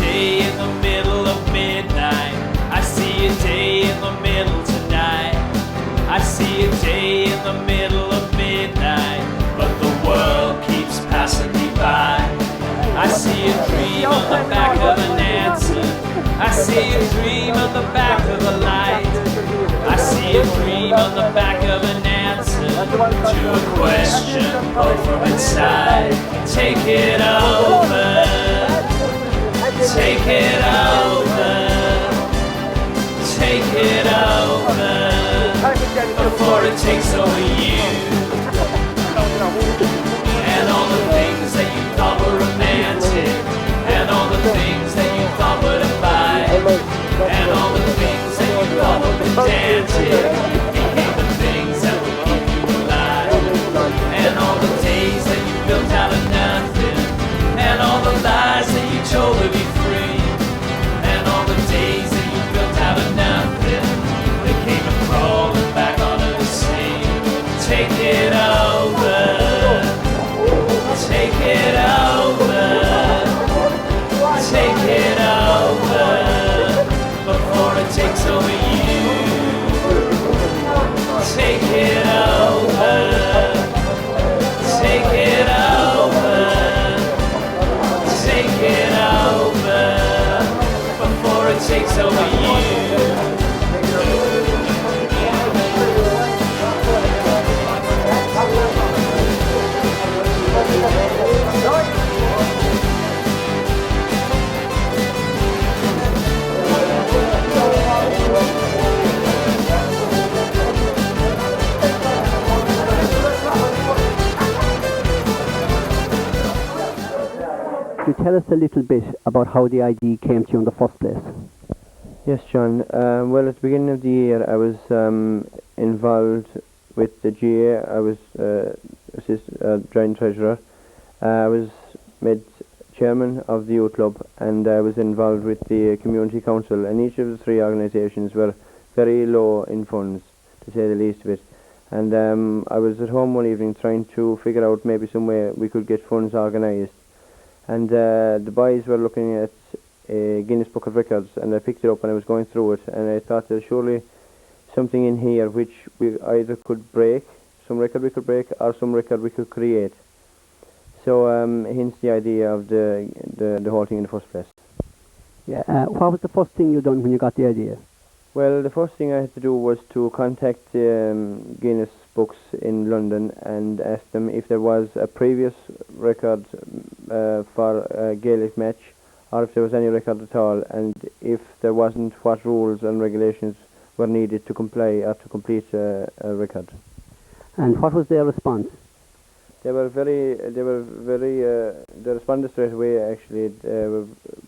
day in the middle of midnight. I see a day in the middle tonight. I see a day in the middle of midnight, but the world keeps passing me by. I see a dream on the back of an answer. I see a dream on the back of a light. I see a dream on the back of an answer to a question pulled from inside. Take it over. Take it over. Take it over before it takes over you. And all the things that you thought were romantic, and all the things that you thought would abide, and all the things that you thought were pedantic became the things that would keep you alive. And all the days that you built out of nothing, and all the lies that you told to be free, and all the days that you built out of nothing, they came a crawling back onto the sea. Take it over. Take it over. Take it over before it takes over you. Take it over. Take it over. Take it over before it takes over you. Could you tell us a little bit about how the idea came to you in the first place? Yes, John. Well, at the beginning of the year, I was involved with the GA. I was joint treasurer. I was made chairman of the youth club, and I was involved with the community council. And each of the three organisations were very low in funds, to say the least of it. And I was at home one evening trying to figure out maybe some way we could get funds organised. And the boys were looking at a Guinness Book of Records, and I picked it up and I was going through it, and I thought there's surely something in here which we either could break, some record we could break, or some record we could create. So hence the idea of the whole thing in the first place. Yeah. What was the first thing you done when you got the idea? Well, the first thing I had to do was to contact Guinness Books in London and ask them if there was a previous record for a Gaelic match, or if there was any record at all, and if there wasn't, what rules and regulations were needed to comply or to complete a record. And what was their response? They responded straight away. Actually,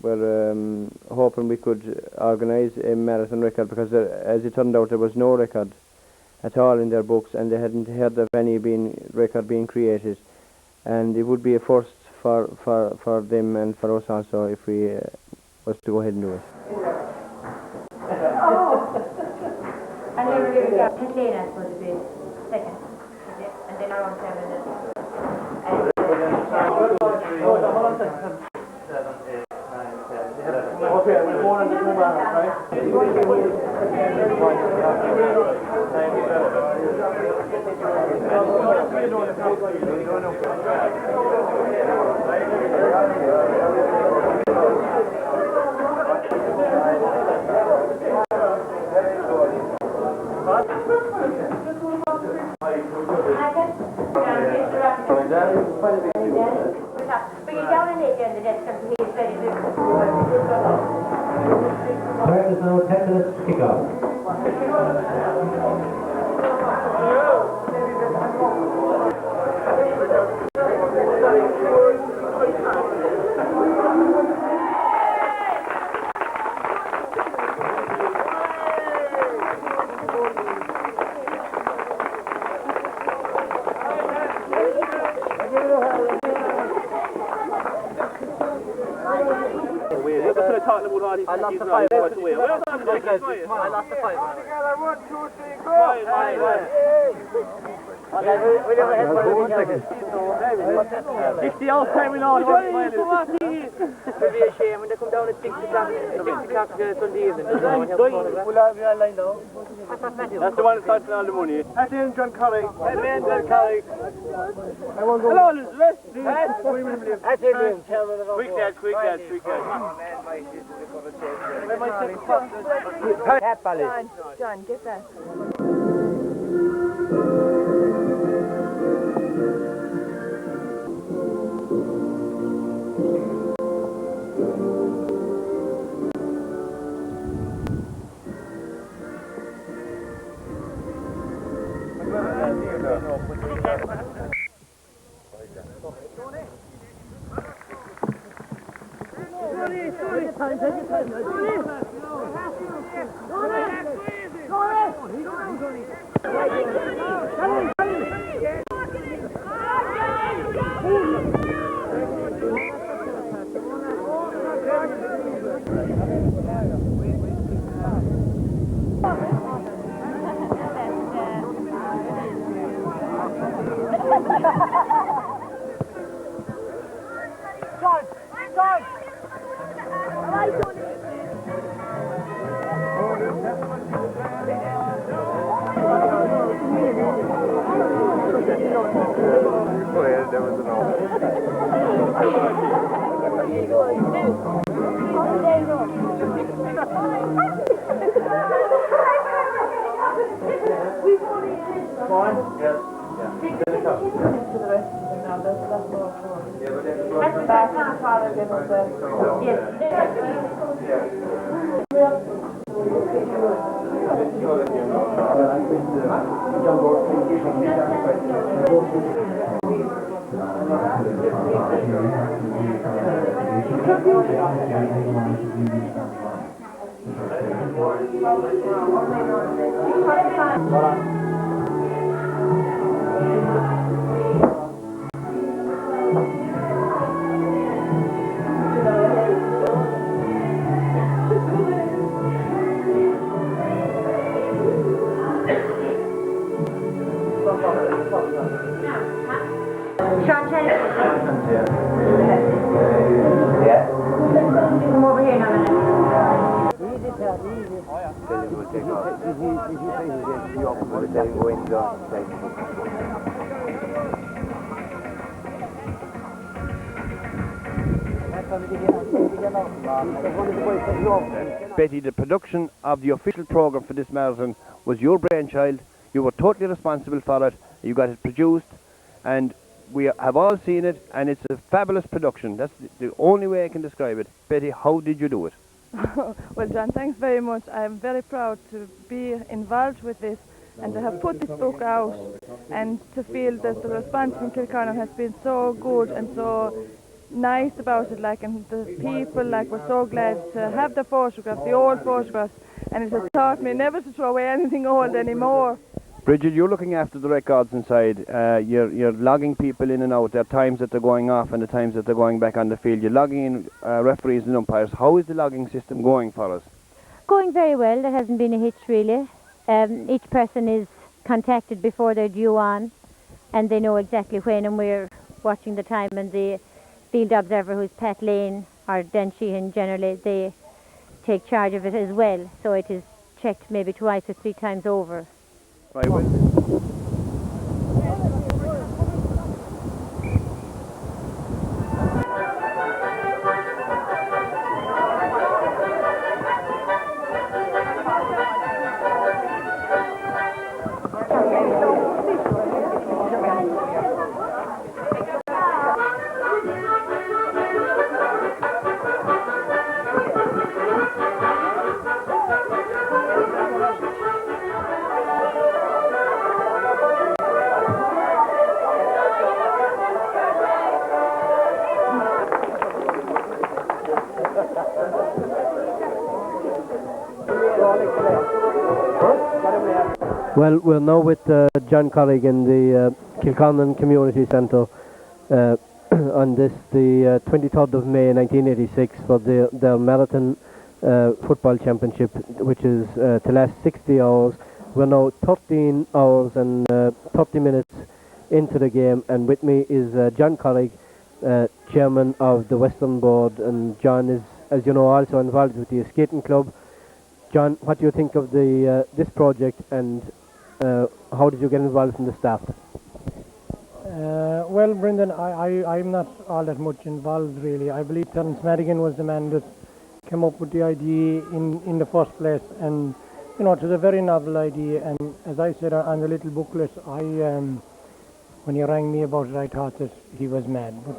were hoping we could organise a marathon record, because as it turned out, there was no record at all in their books, and they hadn't heard of any record being created, and it would be a first for them and for us also if we was to go ahead and do it. And then we're going to get Helena for the second, and then I want 7 minutes. Okay, we're born in the two rounds, right? But you down in it, and the next company is ready to Time is now 10 minutes to kick off. I lost the 5. I lost the 5. Together, 1, 2, 3, go! It's the old time we know. It'll be a shame when they come down at 6 o'clock Sunday evening. That's the one that's starting all the money. That's in John Curragh. Hello, Elizabeth. That's in. Quick lads. John, get that. Come over here now. Betty, the production of the official programme for this marathon was your brainchild. You were totally responsible for it. You got it produced, and we have all seen it, and it's a fabulous production. That's the only way I can describe it. Betty, how did you do it? Well, John, thanks very much. I'm very proud to be involved with this and to have put this book out, and to feel that the response from Kilcornan has been so good and so nice about it, like, and the people, like, were so glad to have the photographs, the old photographs, and it has taught me never to throw away anything old anymore. Bridget, you're looking after the records inside. You're logging people in and out. There are times that they're going off and the times that they're going back on the field. You're logging in referees and umpires. How is the logging system going for us? Going very well. There hasn't been a hitch, really. Each person is contacted before they're due on, and they know exactly when, and we're watching the time, and the field observer, who's Pat Lane, or Dan Sheehan generally, they take charge of it as well, so it is checked maybe twice or three times over. Right, well. Well, we're now with John Curragh in the Kilcornan Community Centre on this, the 23rd of May 1986, for their marathon football championship, which is to last 60 hours. We're now 13 hours and 30 minutes into the game, and with me is John Curragh, chairman of the Western Board, and John is, as you know, also involved with the skating club. John, what do you think of the this project, and how did you get involved from the start? Well, Brendan, I'm not all that much involved really. I believe Terence Madigan was the man that came up with the idea in the first place, and you know, it was a very novel idea. And as I said on the little booklet, when he rang me about it, I thought that he was mad. But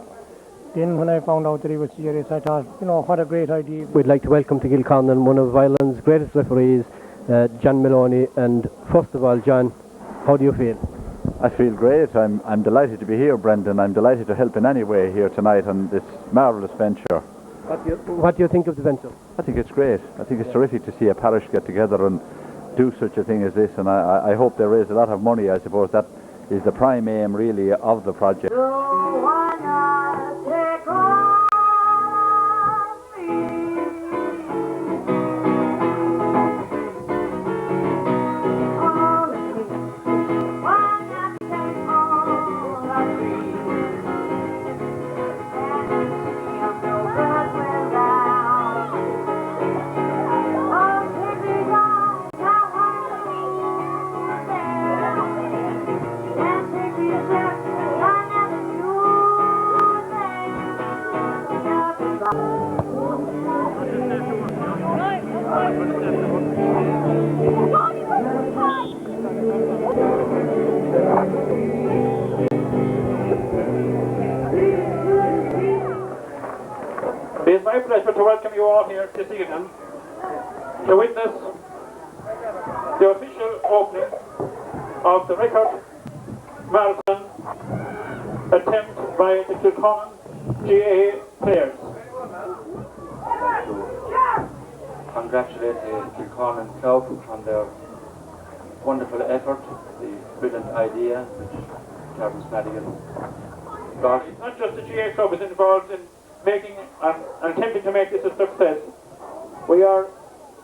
then when I found out that he was serious, I thought, you know, what a great idea. We'd like to welcome to Kilcornan one of Ireland's greatest referees, John Maloney. And first of all, John, how do you feel? I feel great. I'm delighted to be here, Brendan. I'm delighted to help in any way here tonight on this marvellous venture. What do you think of the venture? I think it's great. I think it's terrific to see a parish get together and do such a thing as this, and I hope they raise a lot of money. I suppose that is the prime aim really of the project. It is my pleasure to welcome you all here this evening to witness the official opening of the record marathon attempt by the Kilcornan GAA players. Congratulate the Kilcornan club on their wonderful effort, the brilliant idea which Terence Madigan got. It's not just the GAA club is involved in making and attempting to make this a success.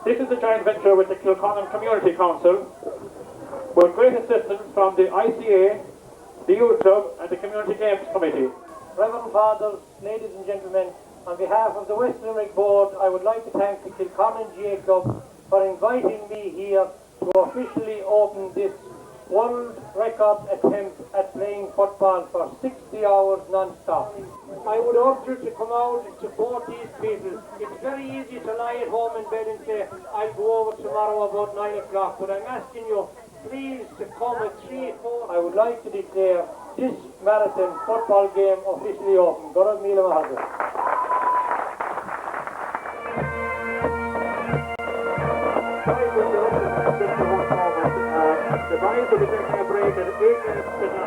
This is a joint venture with the Kilcornan Community Council, with great assistance from the ICA, the Youth Club and the Community Games Committee. Reverend Fathers, ladies and gentlemen, on behalf of the West Limerick Board, I would like to thank the Kilcornan GAA Club for inviting me here to officially open this world record attempt at playing football for 60 hours non-stop. I would urge you to come out and support these people. It's very easy to lie at home in bed and say, I'll go over tomorrow about 9 o'clock, but I'm asking you, please, to come at 3, 4. I would like to declare this marathon football game officially open. Gorod Mila Mahadra. The boys will be taking a break at 8 minutes to 9.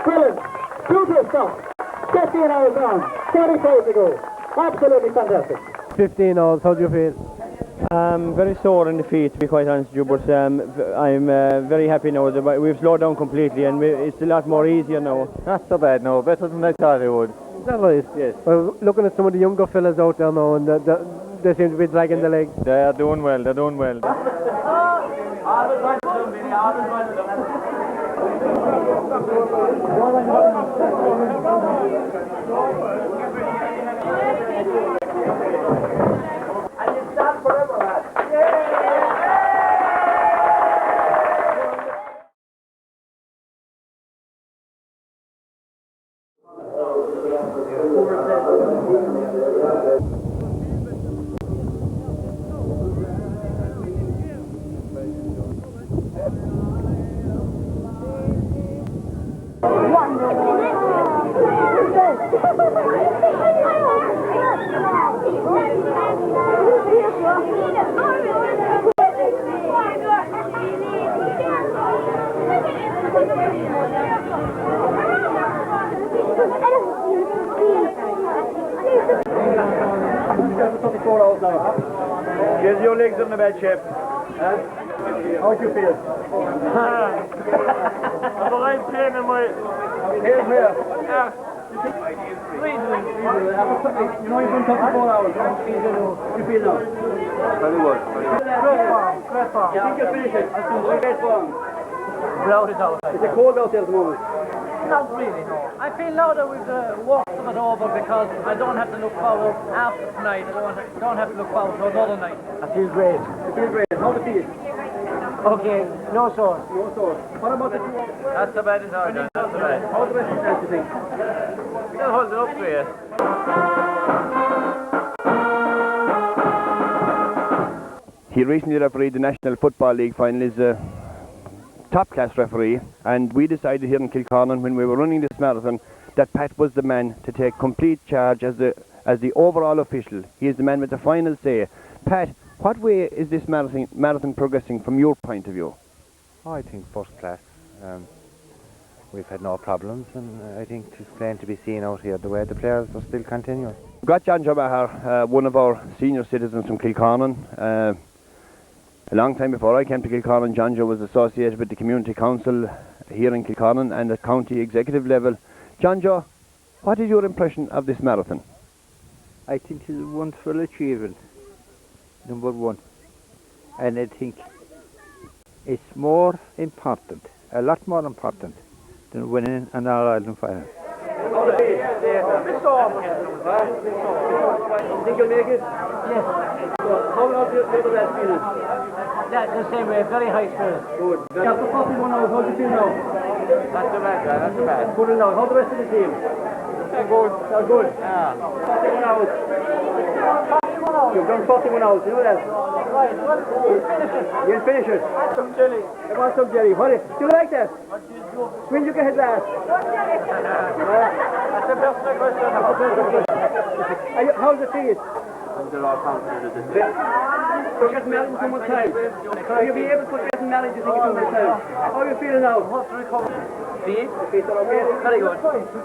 Brilliant! Beautiful stuff! 15 hours on, 35 to go. Absolutely fantastic. 15 hours, how do you feel? Very sore in the feet, to be quite honest with you, but I'm very happy now that we've slowed down completely and it's a lot more easier now. Not so bad, no. Better than I thought it would. Is that right? Yes. Well, looking at some of the younger fellas out there now, and they seem to be dragging the legs. They are doing well, they're doing well. And you stand forever, lads. Get your legs on the bed, Chef. How do you feel? I'm pain in my... Here's here. You know you've done 34 hours. What do you feel now? Very good. Great form. You think you'll finish it? Great form. Blow it out. Is it cold out there at the moment? Not really, no. I feel now that we've walked some it over because I don't have to look forward after tonight. I don't have to look forward to another night. I feel great. You feel great. How do you feel? Okay, no sore. No sore. What about the two? That's the bad as all, John. That's the bad. How the rest of the dance, you think? They'll hold it up for you. He recently refereed the National Football League final. Is a top-class referee, and we decided here in Kilcornan when we were running this marathon that Pat was the man to take complete charge as the overall official. He is the man with the final say. Pat, what way is this marathon progressing from your point of view? Oh, I think first class. We've had no problems, and I think it's plain to be seen out here the way the players are still continuing. We've got John Jobahar, one of our senior citizens from Kilcornan. A long time before I came to Kilcornan, John Joe was associated with the Community Council here in Kilcornan and at county executive level. John Joe, what is your impression of this marathon? I think it's a wonderful achievement, number one. And I think it's more important, a lot more important, than winning an All-Ireland final. Think you'll make it? Yes. How long do you feel the rest feeling? The same way, very high spirit. Good. After 41 hours, how do you feel now? Not too bad, John, not too bad. Good enough. How the rest of the team? They're good. They're good. Yeah. 41 hours. You've done 41 hours, you know that? Right, well, finish it. You'll finish it. Some jelly. I want some jelly. What do you like that? When you get hit last? That's the best question. How's it feel? They're all confident of this. You're getting married in 2 months' time. Will you be able to get married, you think, in 2 months' time? How are you feeling now? See? Your feet are okay? Very good.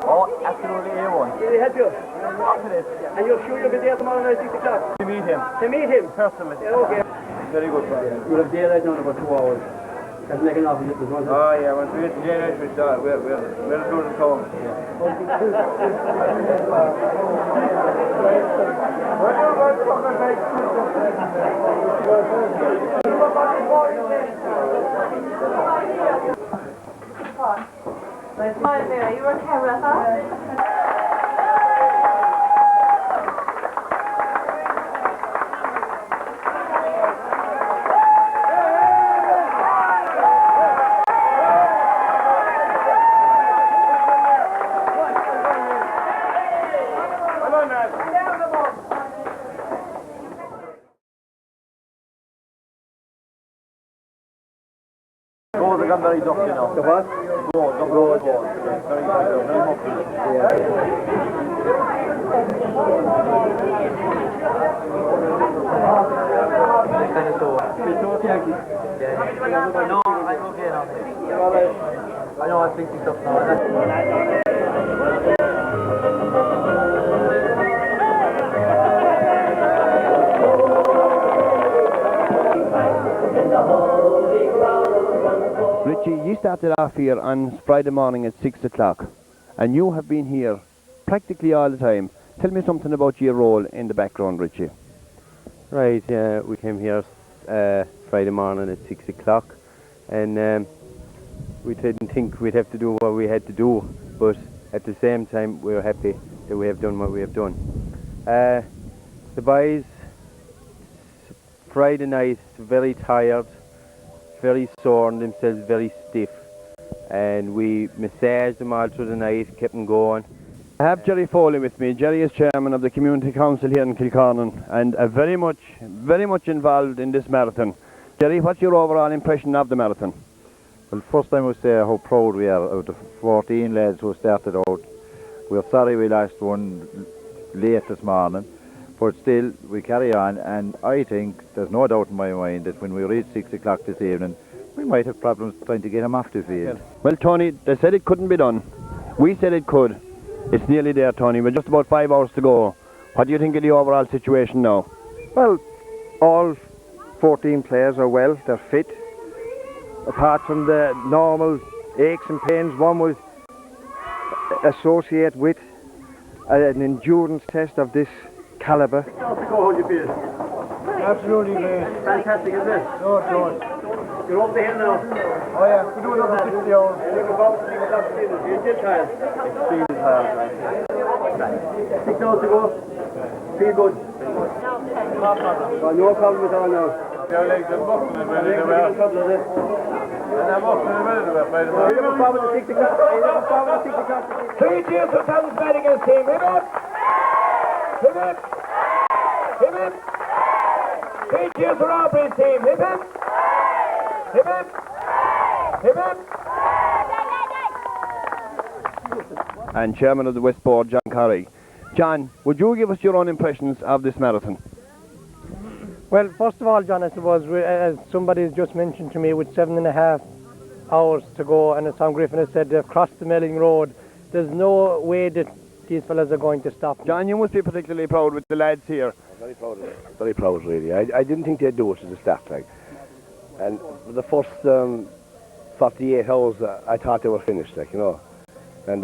Oh, absolutely A1. Will he help you? Confident. And you're sure you'll be there tomorrow night at 6 o'clock? To meet him. To meet him? Personally. Yeah, okay. Very good. You'll have daylight now in about 2 hours. That's making off with this one. Oh yeah, once we get to daylight, we start. We're good at home. Hi there, you on camera, huh? Goals have gone very duck, you know. The what? Goals, yeah. Very hopeful. No, I'm okay now. I know I'm thinking stuff now. Richie, you started off here on Friday morning at 6 o'clock, and you have been here practically all the time. Tell me something about your role in the background, Richie. Right, we came here Friday morning at 6 o'clock, and we didn't think we'd have to do what we had to do, but at the same time we were happy that we have done what we have done. The boys, Friday night, very tired, very sore on themselves, very stiff, and we massaged them all through the night, kept them going. I have Jerry Foley with me. Jerry is chairman of the Community Council here in Kilcornan and very much involved in this marathon. Jerry, what's your overall impression of the marathon? Well, first I must say how proud we are of the 14 lads who started out. We're sorry we lost one late this morning, but still we carry on, and I think there's no doubt in my mind that when we reach 6 o'clock this evening we might have problems trying to get him off the field. Well, Tony, they said it couldn't be done. We said it could. It's nearly there, Tony. We're just about 5 hours to go. What do you think of the overall situation now? Well, all 14 players are well, they're fit. Apart from the normal aches and pains one would associate with an endurance test of this calibre. How do you feel? Absolutely great. Fantastic, isn't it? No, it's good. You're over the hill now. Oh yeah, we do another 60 hours. You're still tired. Extremely tired, right? 6 hours to go. Feel good. No problem at all now. Your legs are buckling when they were. And I'm buckling when they were. You never forward to 6 o'clock. You never forward to 6 o'clock. 3 cheers for Thomas Madigan's team. Hip hip! Hip hip! Hip hip! 3 cheers for Aubrey's team. Hip hip! Hip hip! Hip hip! And Chairman of the West Board, John Curragh. John, would you give us your own impressions of this marathon? Well, first of all, John, I suppose, as somebody has just mentioned to me, with 7.5 hours to go, and as Tom Griffin has said, they've crossed the Melling Road. There's no way that these fellas are going to stop. John, you must be particularly proud with the lads here. Very proud of it. Very proud, really. I didn't think they'd do it as a start, like. And for the first 48 hours, I thought they were finished, like, you know. And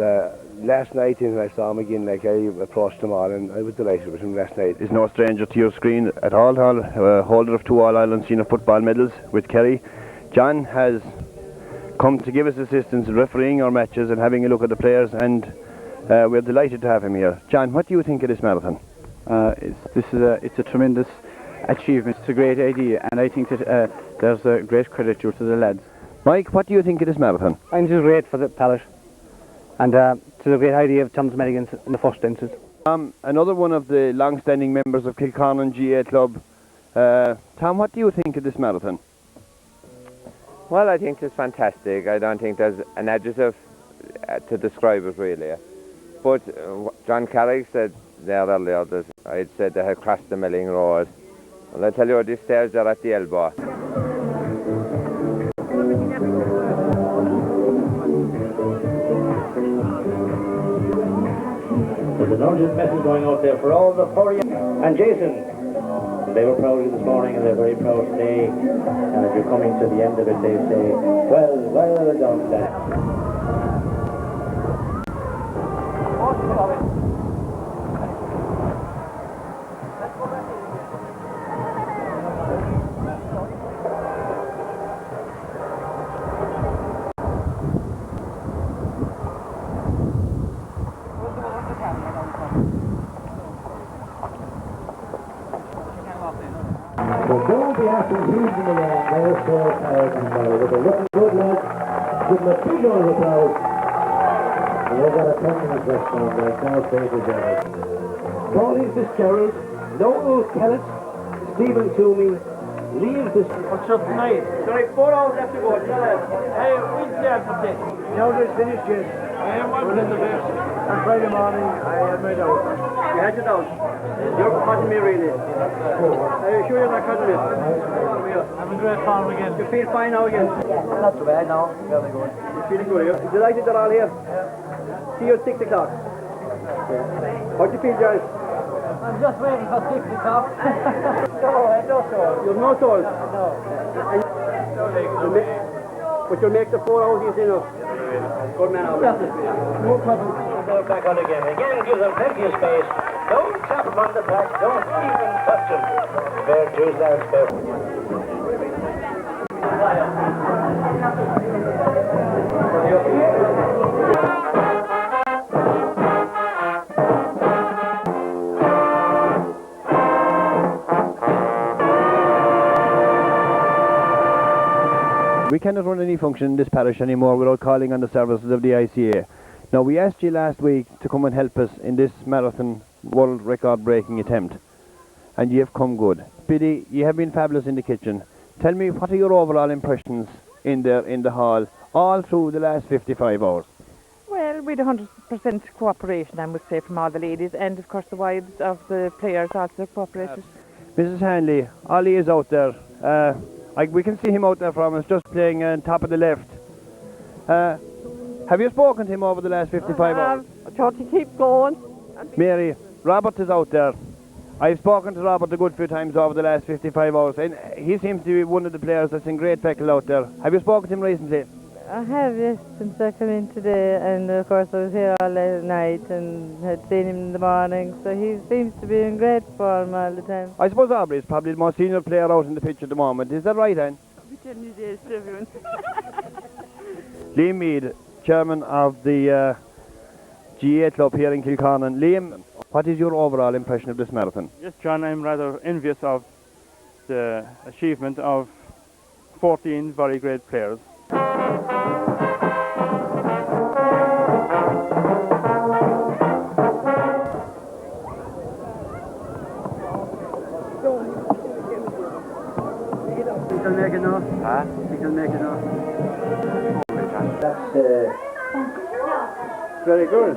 last night, when I saw him again, like, I approached them all, and I was delighted with him last night. Is no stranger to your screen at all, holder of 2 All-Ireland Senior Football medals with Kerry. John has come to give us assistance in refereeing our matches and having a look at the players, and we're delighted to have him here. John, what do you think of this marathon? It's a tremendous achievement. It's a great idea, and I think that there's a great credit due to the lads. Mike, what do you think of this marathon? I think it's great for the parish, and it's a great idea of Thomas Madigan's in the first instance. Another one of the long-standing members of Kilcornan GA Club. Tom, what do you think of this marathon? Well, I think it's fantastic. I don't think there's an adjective to describe it, really. But John Carrick said there earlier that I'd said they had crossed the Melling Road. Well, I tell you, these stairs are at the elbow. There's an urgent message going out there for all the 40 and Jason. They were proud of you this morning, and they're very proud today. And if you're coming to the end of it, they say, well done, Dan. Don't be after using them all. They're so tired and they're looking good, lads. Give them a big round of applause. And they've got a 10-minute rest on there. Now David Jarrett. Pauline Fitzgerald, Noel Kellett, Stephen Toomey, Liam Fitzgerald. What's up tonight? Sorry, 4 hours left to go. Hey, we'll start for this. The order's finished, yes. I am one in the best. On Friday morning, I had my doubt. You had your doubts. You're cutting me, really. Are you sure you're not cutting me? I'm in great form again. You feel fine now again? Not so bad now. Very good. You're feeling good, are you? Delighted they're all here? Yeah. See you at 6 o'clock. How do you feel, Giles? I'm just waiting for 6 o'clock. No, I don't know. You have no soul? No. But you'll make the 4 hours you see now. Good man, Albert. No problem. They're back on again. Again, give them plenty of space. Don't tap them on the back. Don't even touch them. Fair dues, lads. Fair. We cannot run any function in this parish anymore without calling on the services of the ICA. Now, we asked you last week to come and help us in this marathon world record breaking attempt, and you have come good. Biddy, you have been fabulous in the kitchen. Tell me, what are your overall impressions in the hall all through the last 55 hours? Well, we had 100% cooperation, I must say, from all the ladies, and of course the wives of the players also cooperated. Mrs. Hanley, Ollie is out there. We can see him out there from us, just playing on top of the left. Have you spoken to him over the last 55 hours? I thought to keep going. Mary, Robert is out there. I've spoken to Robert a good few times over the last 55 hours, and he seems to be one of the players that's in great tackle out there. Have you spoken to him recently? I have, yes, since I came in today, and of course I was here all last night and had seen him in the morning, so he seems to be in great form all the time. I suppose Aubrey is probably the most senior player out in the pitch at the moment. Is that right, Anne? We tell you this, everyone. Liam Mead, chairman of the GA club here in Kilcornan. Liam, what is your overall impression of this marathon? Yes, John, I'm rather envious of the achievement of 14 very great players. You can make it now. Huh? You can make it now. That's very good.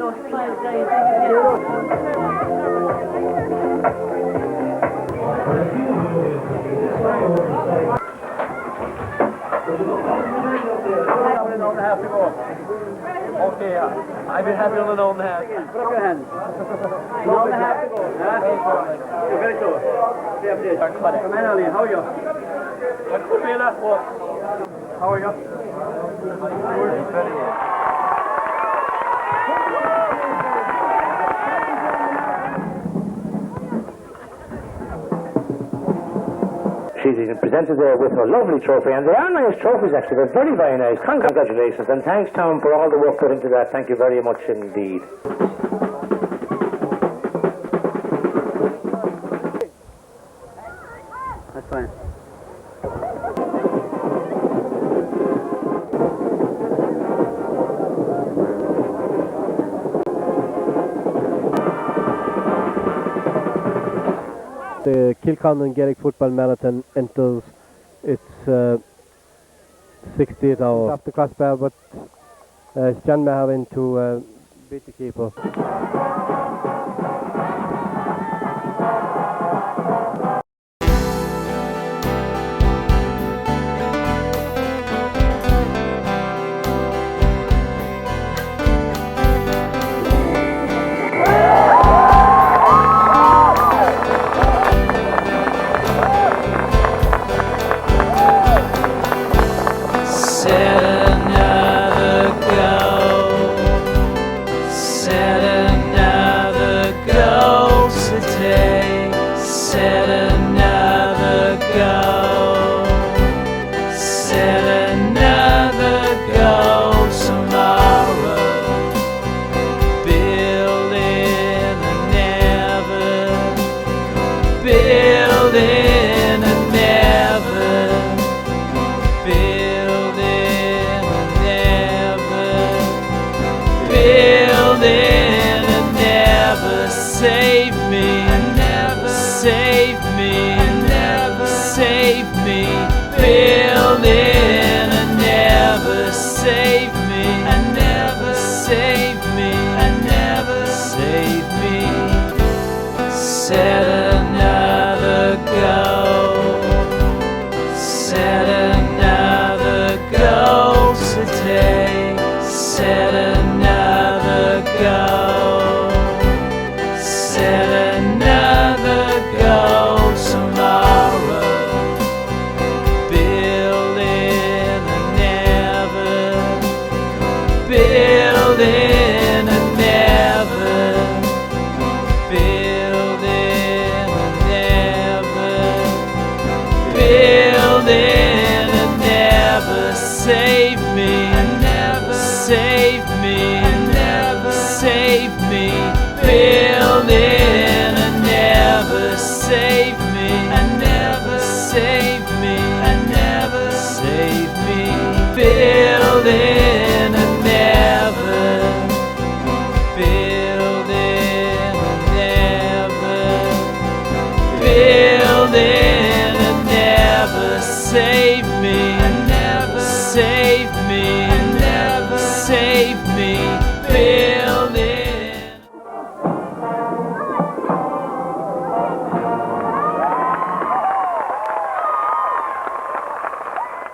Have to go. Okay, I've been happy on an hour and a half. Put up your hands. An hour and a half to go. You're very close. Come in, Ali. How are you? How are you? She's been presented there with her lovely trophy, and they are nice trophies actually. They're very, very nice. Congratulations, and thanks, Tom, for all the work put into that. Thank you very much indeed. That's fine. The Kilcornan Gaelic Football Marathon enters its 60th hour off the crossbar, but it's John Maharin to beat the keeper.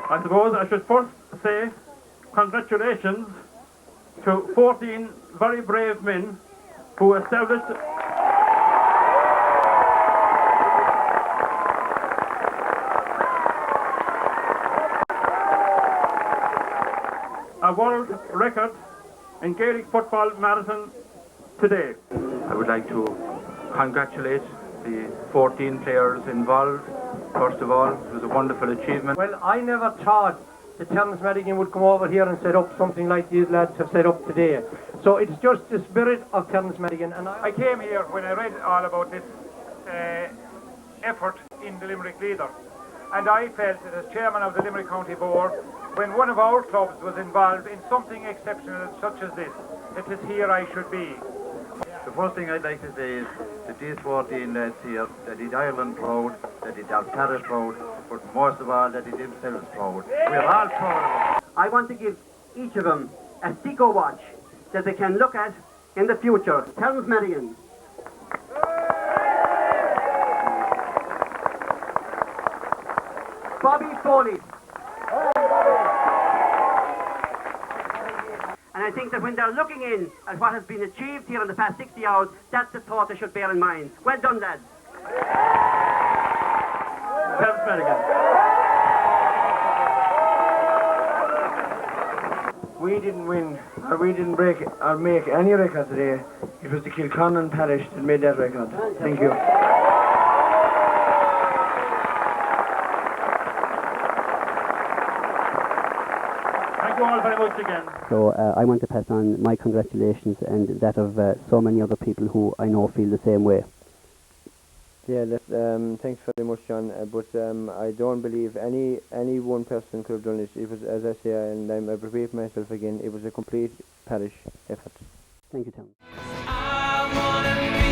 I suppose I should first say congratulations to 14 very brave men who established world record in Gaelic football marathon today. I would like to congratulate the 14 players involved. First of all, it was a wonderful achievement. Well, I never thought that Terence Madigan would come over here and set up something like these lads have set up today. So it's just the spirit of Terence Madigan. And I came here when I read all about this effort in the Limerick Leader. And I felt that as chairman of the Limerick County Board, when one of our clubs was involved in something exceptional such as this, it is here I should be. The first thing I'd like to say is that these 14 lads here, that did Ireland proud, that did our parish proud, but most of all that did themselves proud. We're all proud of them. I want to give each of them a Seco watch that they can look at in the future. Terence Madigan. Bobby Foley. And I think that when they're looking in at what has been achieved here in the past 60 hours, that's the thought they should bear in mind. Well done, lads. Terence Madigan. We didn't win, or we didn't break or make any record today. It was the Kilcornan parish that made that record. Thank you. Thank you all very much again. So I want to pass on my congratulations and that of so many other people who I know feel the same way. Yeah, thanks very much, John. But I don't believe any one person could have done it. It was, as I say, and I repeat myself again, it was a complete parish effort. Thank you, Tom. I wanna